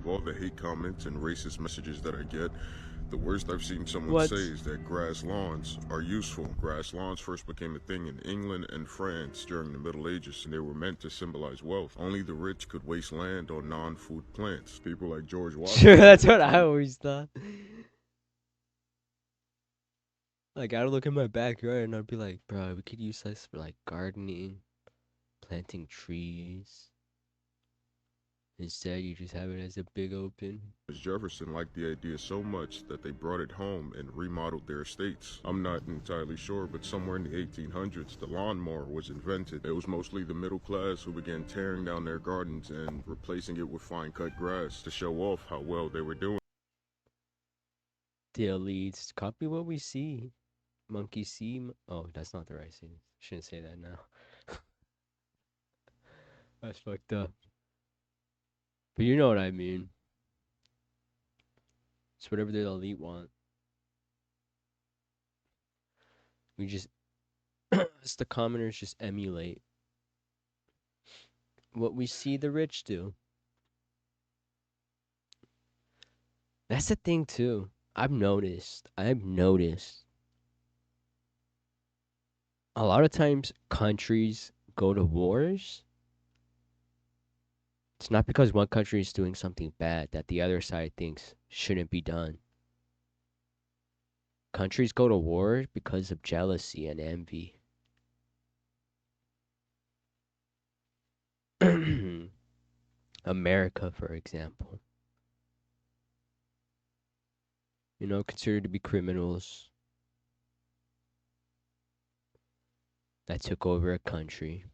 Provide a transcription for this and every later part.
Of all the hate comments and racist messages that I get, the worst I've seen someone What? say is that grass lawns are useful. Grass lawns first became a thing in England and France during the Middle Ages, and they were meant to symbolize wealth. Only the rich could waste land on non-food plants. People like George Sure, Washington. that's what I always thought. Like, I would look at my backyard and I'd be like, bro, we could use this for like gardening, planting trees. Instead, you just have it as a big open. Jefferson liked the idea so much that they brought it home and remodeled their estates. I'm not entirely sure, but somewhere in the 1800s, the lawnmower was invented. It was mostly the middle class who began tearing down their gardens and replacing it with fine-cut grass to show off how well they were doing. The elites copy what we see. Monkey see. Oh, that's not the right scene. Shouldn't say that now. That's fucked up. But you know what I mean. It's whatever the elite want. We just, it's the commoners just emulate what we see the rich do. That's the thing too. I've noticed. A lot of times countries go to wars. It's not because one country is doing something bad that the other side thinks shouldn't be done. Countries go to war because of jealousy and envy. America, for example. You know, considered to be criminals that took over a country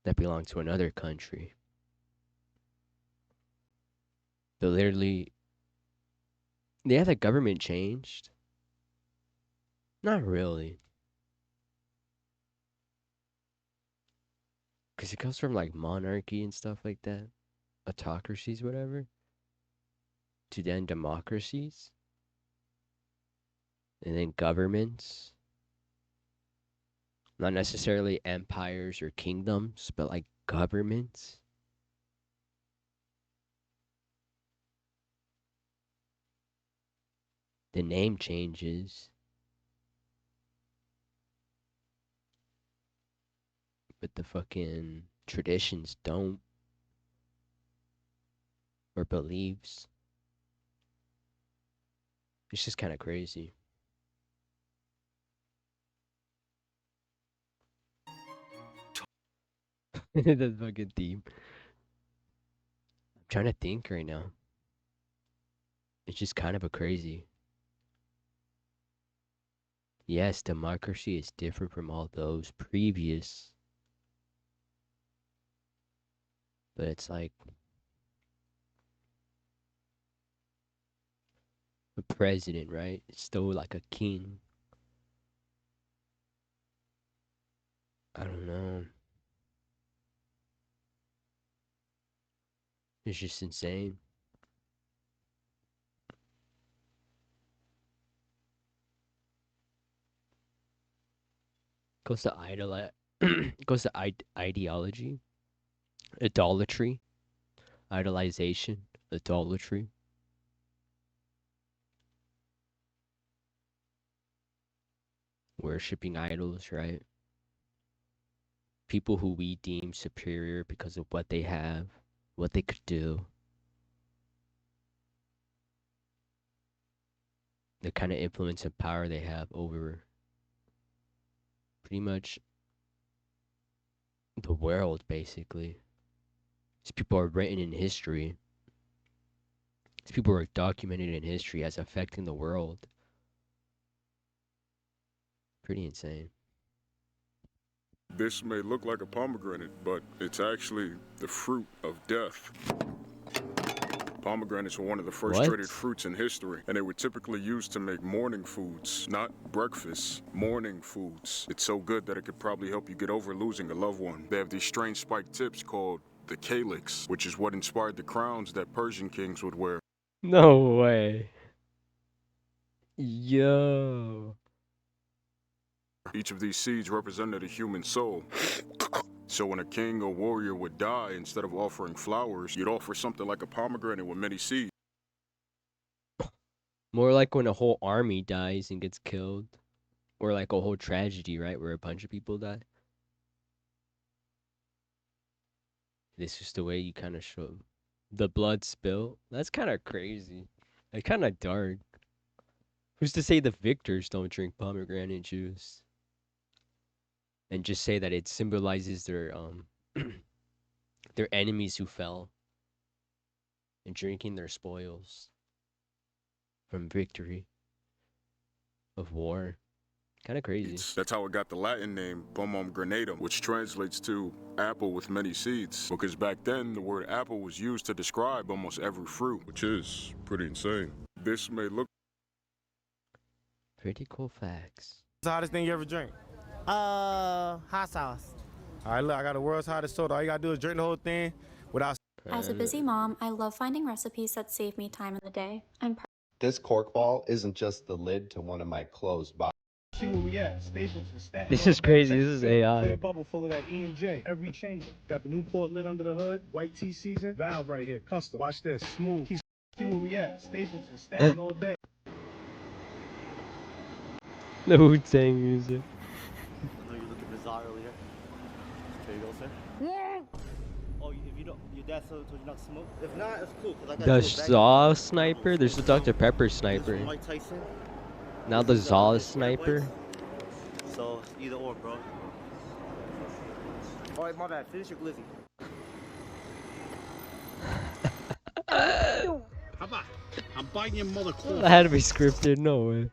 that belonged to another country. They literally, yeah, the government changed. Not really. Because it comes from like monarchy and stuff like that. Autocracies, whatever. To then democracies. And then governments. Not necessarily empires or kingdoms, but like governments. The name changes. But the fucking traditions don't. Or beliefs. It's just kind of crazy. That's fucking deep. I'm trying to think right now. It's just kind of a crazy. Yes, democracy is different from all those previous. But it's like a president, right? It's still like a king. I don't know. It's just insane. Goes to goes to ideology, idolatry, idolization, idolatry. Worshipping idols, right? People who we deem superior because of what they have, what they could do. The kind of influence and power they have over pretty much the world, basically. These people are written in history. These people are documented in history as affecting the world. Pretty insane. This may look like a pomegranate, but it's actually the fruit of death. Pomegranates were one of the first traded fruits in history, and they were typically used to make morning foods, not breakfast, morning foods. It's so good that it could probably help you get over losing a loved one. They have these strange spiked tips called the calyx, which is what inspired the crowns that Persian kings would wear. No way. Yo. Each of these seeds represented a human soul. So when a king or warrior would die, instead of offering flowers, you'd offer something like a pomegranate with many seeds. More like when a whole army dies and gets killed. Or like a whole tragedy, right? Where a bunch of people die. This is the way you kind of show the blood spill. That's kind of crazy. Like kind of dark. Who's to say the victors don't drink pomegranate juice? And just say that it symbolizes their their enemies who fell and drinking their spoils from victory of war. Kind of crazy. That's how it got the Latin name pomum granatum, which translates to apple with many seeds. Because back then, the word apple was used to describe almost every fruit, which is pretty insane. This may look Pretty cool facts. What's the hottest thing you ever drink? Hot sauce. All right, look, I got the world's hottest soda. All you gotta do is drink the whole thing without. As a busy mom, I love finding recipes that save me time in the day. And This cork ball isn't just the lid to one of my closed bottles. See where we at? Staples and Stats. This is crazy. This is Put AI. a bubble full of that E&J. Every chamber. Got the Newport lid under the hood. White tea season. Valve right here. Custom. Watch this. Smooth. See where we at? Staples and Stats all day. The Wu-Tang music. I know you're looking bizarre earlier. There you go, sir. Yeah. Oh, if you don't, your dad told you not to smoke? If not, it's cool. Cause I got The you a bag. Zaw sniper? There's the Dr. Pepper This is sniper. from Mike Tyson. Now the This is, Zaw this is Red sniper. Whites. So either or, bro. All right, my bad. Finish your glizzy. How about? I'm biting your mother claw. That had to be scripted. No way.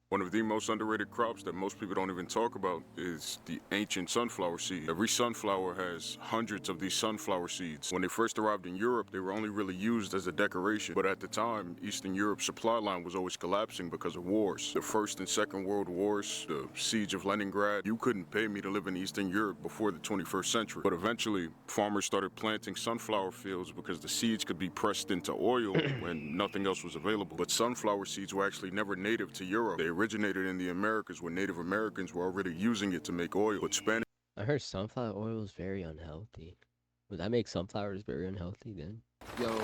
one of the most underrated crops that most people don't even talk about is the ancient sunflower seed. Every sunflower has hundreds of these sunflower seeds. When they first arrived in Europe, they were only really used as a decoration. But at the time, Eastern Europe's supply line was always collapsing because of wars. The First and Second World Wars, the Siege of Leningrad. You couldn't pay me to live in Eastern Europe before the 21st century. But eventually, farmers started planting sunflower fields because the seeds could be pressed into oil when nothing else was available. But sunflower seeds were actually never native to Europe. They originated in the Americas where Native Americans were already using it to make oil. But Spanish I heard sunflower oil is very unhealthy. Would that make sunflowers very unhealthy then? Yo,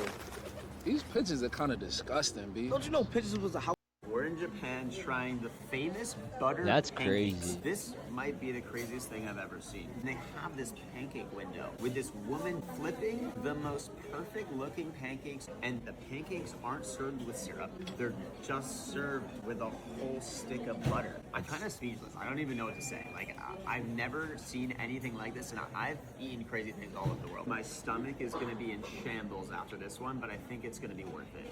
these pictures are kind of disgusting, B. Don't you know Pictures was a house? We're in Japan trying the famous butter That's pancakes. crazy. This might be the craziest thing I've ever seen. And they have this pancake window with this woman flipping the most perfect looking pancakes, and the pancakes aren't served with syrup. They're just served with a whole stick of butter. I'm kind of speechless. I don't even know what to say. Like, I've never seen anything like this, and I've eaten crazy things all over the world. My stomach is going to be in shambles after this one, but I think it's going to be worth it.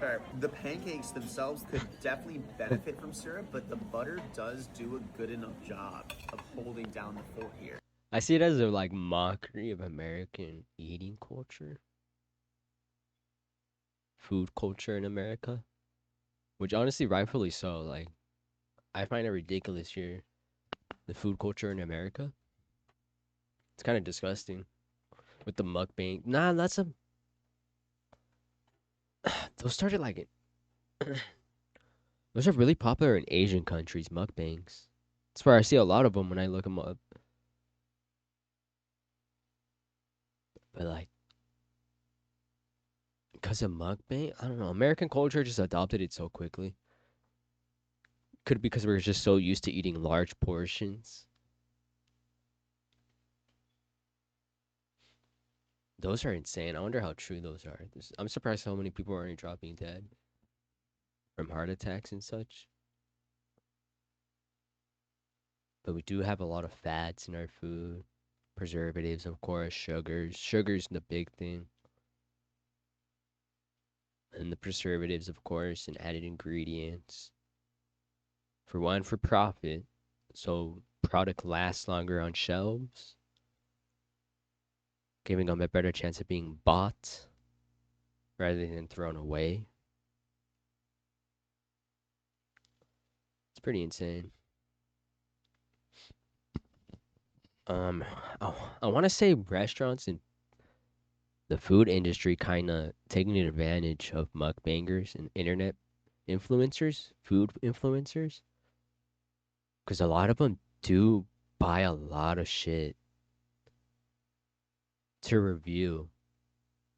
Okay. The pancakes themselves could definitely benefit from syrup, but the butter does do a good enough job of holding down the fort here. I see it as a like mockery of American eating culture. Food culture in America. Which honestly, rightfully so. Like, I find it ridiculous here. The food culture in America. It's kind of disgusting. With the mukbang. Nah, that's a... Those started like... Those are really popular in Asian countries, mukbangs. That's where I see a lot of them when I look them up. But like... Because of mukbang? I don't know. American culture just adopted it so quickly. Could be because we're just so used to eating large portions. Those are insane. I wonder how true those are. I'm surprised how many people aren't dropping dead from heart attacks and such. But we do have a lot of fats in our food. Preservatives, of course, sugars. Sugar's the big thing. And the preservatives, of course, and added ingredients. For one, for profit. So product lasts longer on shelves, giving them a better chance of being bought rather than thrown away. It's pretty insane. I want to say restaurants and the food industry kind of taking advantage of mukbangers and internet influencers, food influencers, because a lot of them do buy a lot of shit to review.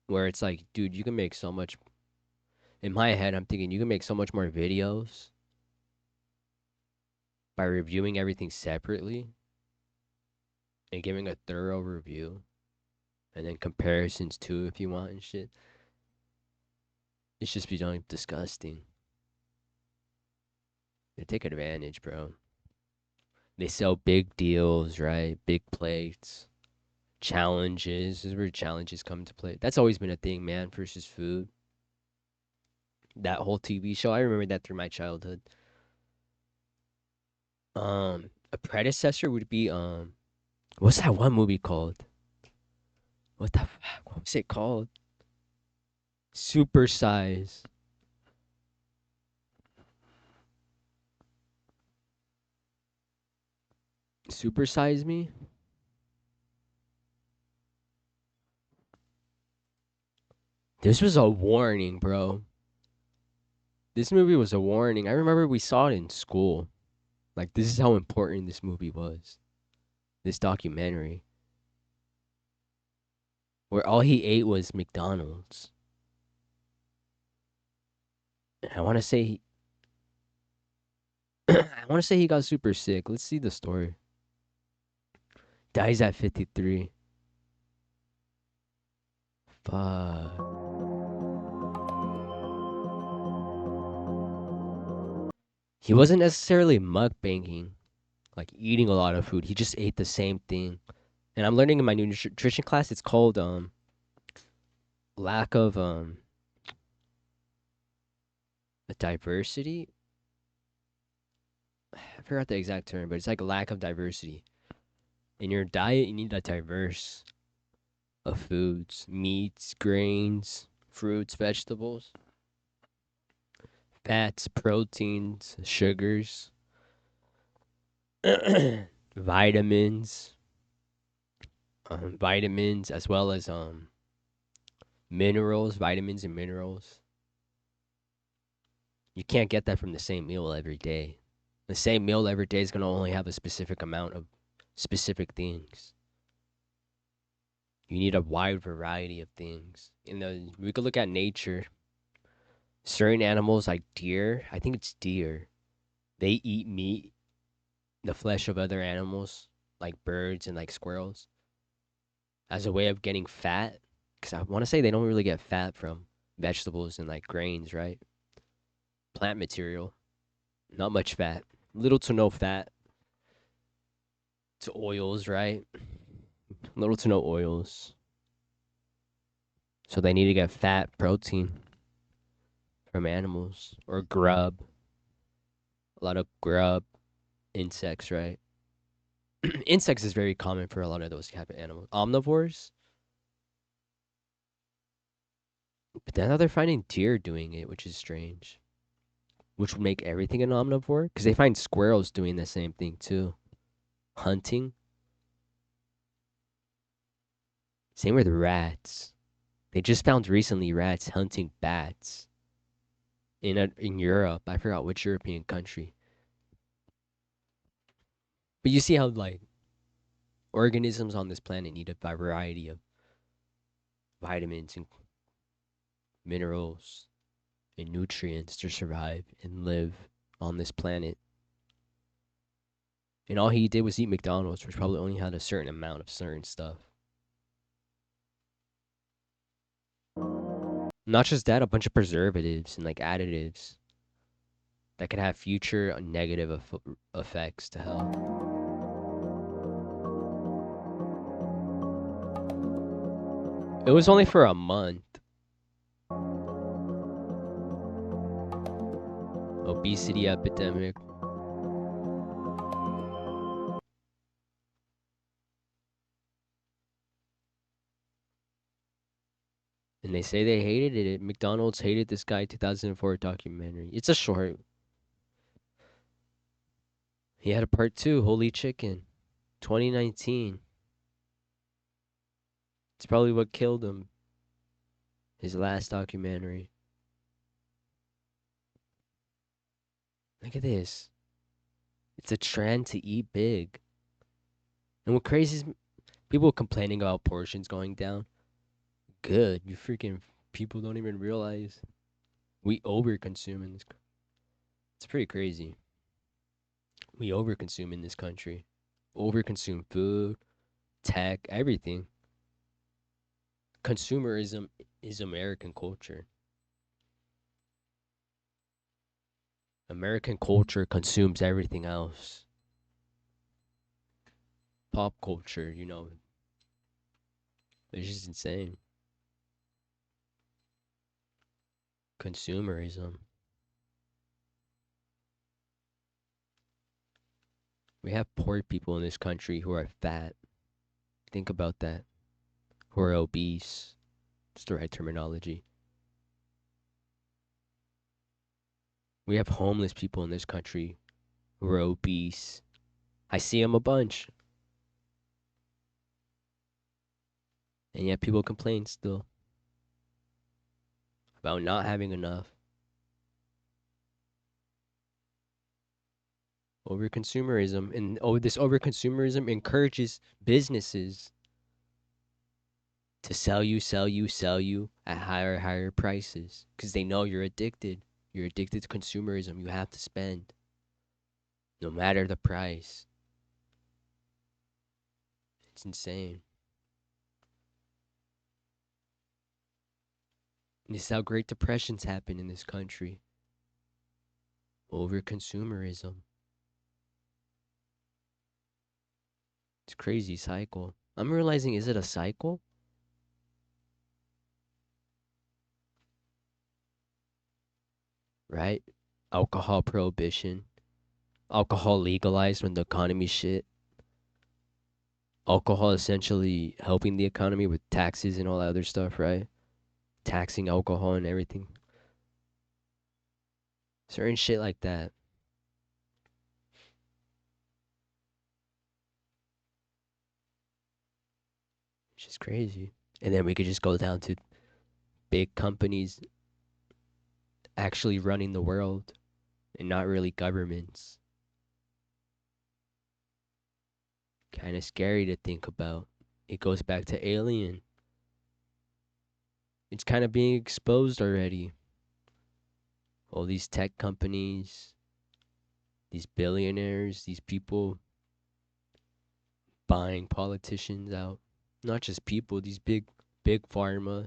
Where it's like, dude, you can make so much. In my head, I'm thinking you can make so much more videos by reviewing everything separately and giving a thorough review, and then comparisons too if you want and shit. It's just beyond disgusting. They take advantage, bro. They sell big deals, right? Big plates, challenges. This is where challenges come to play. That's always been a thing, man, versus food. That whole TV show, I remember that through my childhood. A predecessor would be what's that one movie called? What was it called? Super Size. Super Size Me? This was a warning, bro. This movie was a warning. I remember we saw it in school. Like, this is how important this movie was. This documentary. Where all he ate was McDonald's. And I want to say I want to say he got super sick. Let's see the story. Dies at 53. Fuck. He wasn't necessarily mukbanging, like eating a lot of food. He just ate the same thing. And I'm learning in my nutrition class, it's called lack of diversity. I forgot the exact term, but it's like a lack of diversity. In your diet, you need a diverse of foods, meats, grains, fruits, vegetables, fats, proteins, sugars, vitamins, vitamins as well as minerals, vitamins and minerals. You can't get that from the same meal every day. The same meal every day is going to only have a specific amount of specific things. You need a wide variety of things. We could look at nature. Certain animals like deer, I think it's deer, they eat meat, the flesh of other animals, like birds and like squirrels, as a way of getting fat. Because I want to say they don't really get fat from vegetables and like grains, right? Plant material, not much fat, little to no fat. To oils, right? Little to no oils. So they need to get fat, protein from animals or grub. A lot of grub, insects, right? Insects is very common for a lot of those type of animals. Omnivores. But then now they're finding deer doing it, which is strange. Which would make everything an omnivore. Because they find squirrels doing the same thing too. Hunting. Same with rats. They just found recently rats hunting bats. In Europe. I forgot which European country. But you see how like organisms on this planet need a variety of vitamins and minerals and nutrients to survive and live on this planet. And all he did was eat McDonald's, which probably only had a certain amount of certain stuff. Not just that, a bunch of preservatives and like additives that could have future negative effects to health. It was only for a month. Obesity epidemic. And they say they hated it. McDonald's hated this guy 2004 documentary. It's a short. He had a part 2, Holy Chicken, 2019. It's probably what killed him. His last documentary. Look at this. It's a trend to eat big. And what crazy is people complaining about portions going down. Good. You freaking people don't even realize we overconsume in this. It's pretty crazy. We overconsume in this country. Overconsume food, tech, everything. Consumerism is American culture. American culture consumes everything else. Pop culture, it's just insane. Consumerism. We have poor people in this country who are fat. Think about that. Who are obese. It's the right terminology. We have homeless people in this country who are obese. I see them a bunch. And yet people complain still about not having enough. Overconsumerism. And this overconsumerism encourages businesses to sell you at higher prices. Because they know you're addicted. You're addicted to consumerism. You have to spend. No matter the price. It's insane. And this is how Great Depressions happen in this country. Overconsumerism. It's a crazy cycle. I'm realizing, is it a cycle? Right? Alcohol prohibition. Alcohol legalized when the economy's shit. Alcohol essentially helping the economy with taxes and all that other stuff, right? Taxing alcohol and everything. Certain shit like that. It's just crazy. And then we could just go down to big companies actually running the world and not really governments. Kind of scary to think about. It goes back to Alien. It's kind of being exposed already. All these tech companies, these billionaires, these people buying politicians out. Not just people, these big pharma,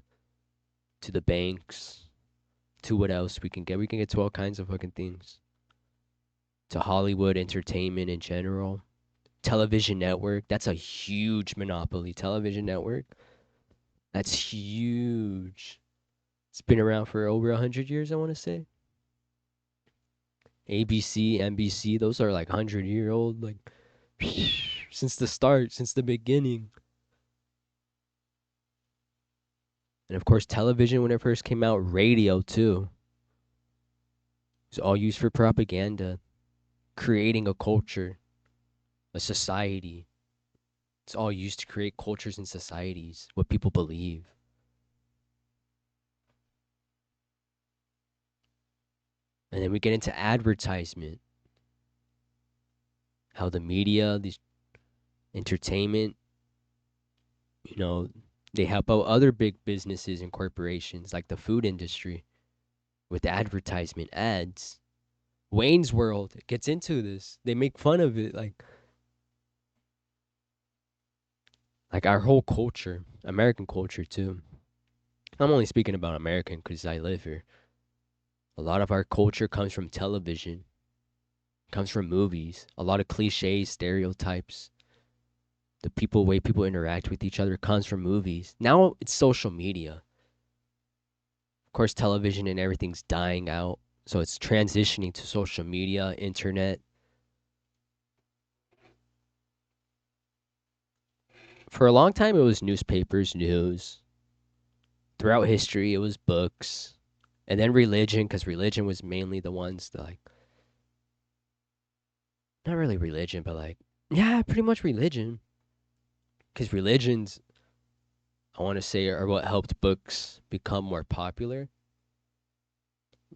to the banks, to what else we can get. We can get to all kinds of fucking things. To Hollywood entertainment in general. Television network, that's a huge monopoly. Television network, that's huge. It's been around for over 100 years, I want to say. ABC, NBC, those are like 100-year-old, like, since the start, since the beginning. And of course, television when it first came out, radio too. It was all used for propaganda, creating a culture, a society. It's all used to create cultures and societies, what people believe. And then we get into advertisement. How the media, these entertainment, they help out other big businesses and corporations like the food industry with advertisement, ads. Wayne's World gets into this. They make fun of it, like our whole culture, American culture too. I'm only speaking about American because I live here. A lot of our culture comes from television, comes from movies, a lot of cliches, stereotypes. The way people interact with each other comes from movies. Now it's social media. Of course, television and everything's dying out. So it's transitioning to social media, internet. For a long time, it was newspapers, news. Throughout history, it was books. And then religion, because religion was mainly the ones that, like, not really religion, but like, yeah, pretty much religion. Because religions, I want to say, are what helped books become more popular.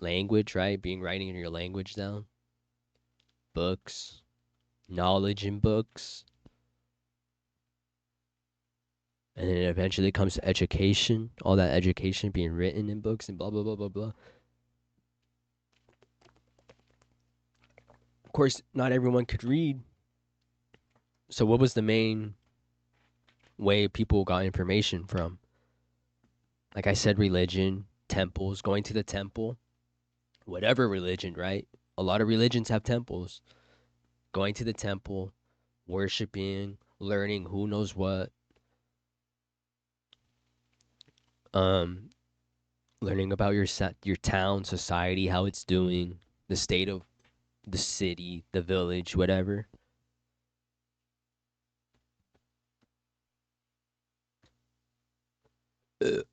Language, right? Writing in your language down. books, knowledge in books, and then it eventually comes to education, all that education being written in books and blah, blah, blah, blah, blah. Of course, not everyone could read. So what was the main way people got information from? Like I said, religion, temples, going to the temple, whatever religion, right? A lot of religions have temples. Going to the temple, worshiping, learning who knows what, learning about your town, society, how it's doing, the state of the city, the village, whatever. Just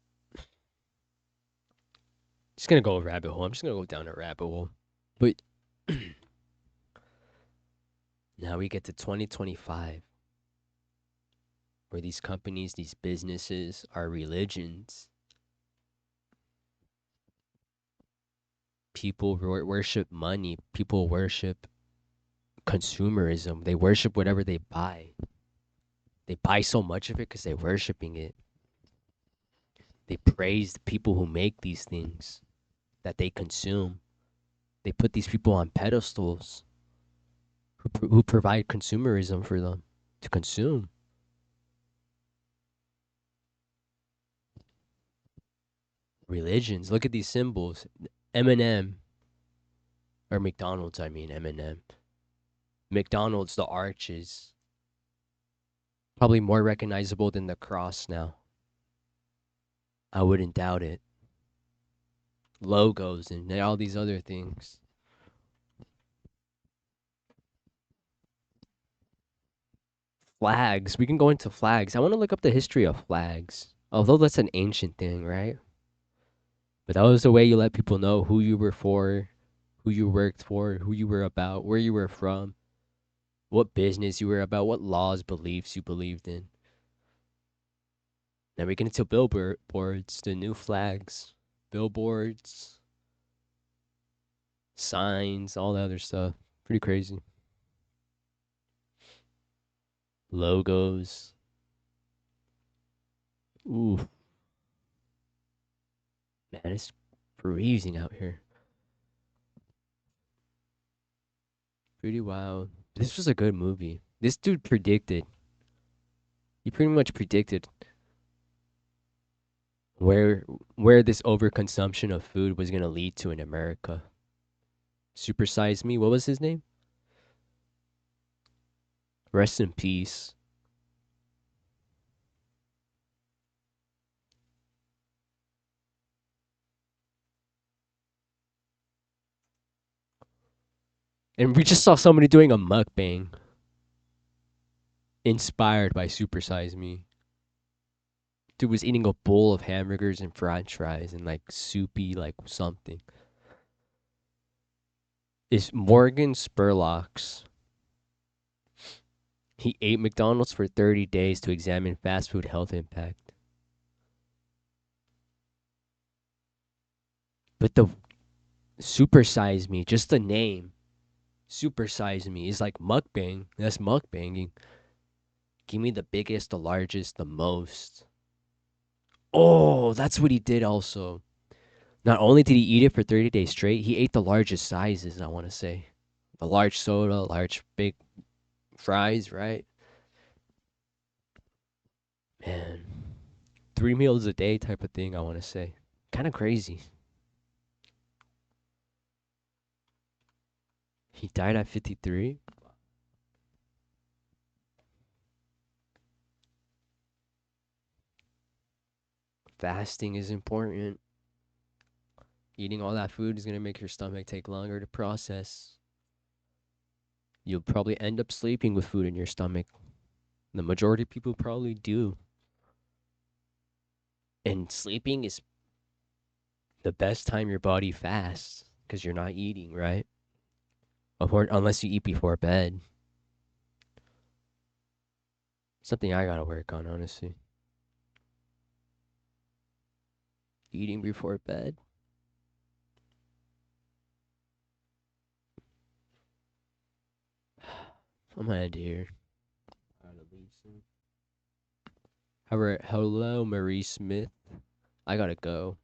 gonna go a rabbit hole. I'm just gonna go down a rabbit hole. But now we get to 2025, where these companies, these businesses are religions. People worship money. People worship consumerism. They worship whatever they buy. They buy so much of it because they're worshiping it. They praise the people who make these things that they consume. They put these people on pedestals who provide consumerism for them to consume. Religions. Look at these symbols. M&M. Or McDonald's, I mean M&M. McDonald's, the arches. Probably more recognizable than the cross now. I wouldn't doubt it. Logos and all these other things. Flags. We can go into flags. I want to look up the history of flags. Although that's an ancient thing, right? But that was the way you let people know who you were for, who you worked for, who you were about, where you were from, what business you were about, what laws, beliefs you believed in. Now we get into billboards, the new flags, billboards, signs, all the other stuff. Pretty crazy. Logos. Ooh. Man, it's freezing out here. Pretty wild. This was a good movie. This dude predicted. He pretty much predicted where this overconsumption of food was gonna lead to in America. Super Size Me. What was his name? Rest in peace. And we just saw somebody doing a mukbang inspired by Super Size Me. Dude was eating a bowl of hamburgers and french fries and like soupy like something. Is Morgan Spurlocks. He ate McDonald's for 30 days to examine fast food health impact. But the Super Size Me, just the name, Super Size Me, is like mukbang. That's mukbanging. Give me the biggest, the largest, the most. Oh, that's what he did also. Not only did he eat it for 30 days straight, he ate the largest sizes, I want to say. The large soda, large big fries, right? Man. 3 meals a day type of thing, I want to say. Kind of crazy. He died at 53. Fasting is important. Eating all that food is going to make your stomach take longer to process. You'll probably end up sleeping with food in your stomach. The majority of people probably do. And sleeping is the best time your body fasts because you're not eating, right? Unless you eat before bed. Something I gotta work on, honestly. Eating before bed. I'm gonna end here. Hello, Marie Smith. I gotta go.